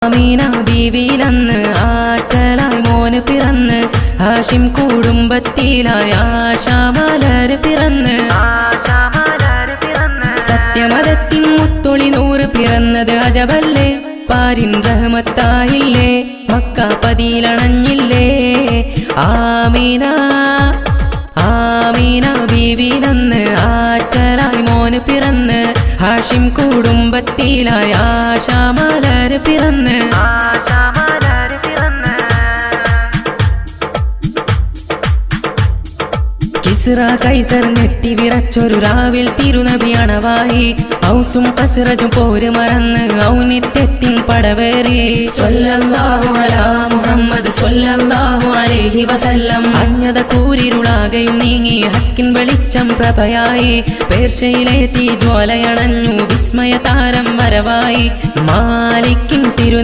ആമീന ബീവിയിലന്ന് ആറ്റലായി മോന് പിറന്ന് ഹാഷിം കുടുംബത്തിലായി ആശാമലര് പിറന്ന് സത്യമതത്തിൻ മുത്തൊളി നൂറ് പിറന്നത് അജബല്ലേ പാരിൻ റഹ്മത്തായില്ലേ മക്ക പതിയിലണഞ്ഞില്ലേ ആമീന ആമീന ബീവിയിലന്ന് ആറ്റലായി മോന് പിറന്ന് ഹാഷിം കുടുംബത്തിലായി ആശാമലര് പിറന്ന് കിസ്റ കൈസർ ഞെട്ടി വിറച്ചൊരു രാവിൽ തിരുനബി അണവായി ഔസും കസ്റജും പോര് മറന്ന് ഔന്നിത്യത്തിൻ പടവേറി സ്വല്ലല്ലാഹു അലാ മുഹമ്മദ് സ്വല്ലല്ലാഹു അലൈഹി വസല്ലം അജ്ഞത കൂരിരുളാകയും നീങ്ങി ഹക്കിൻ വെളിച്ചം പ്രഭയായി പേർഷ്യയിലെ തീജ്വാലയണഞ്ഞു വിസ്മയ താരം വരവായി മാലിക്കിൻ തിരുനബി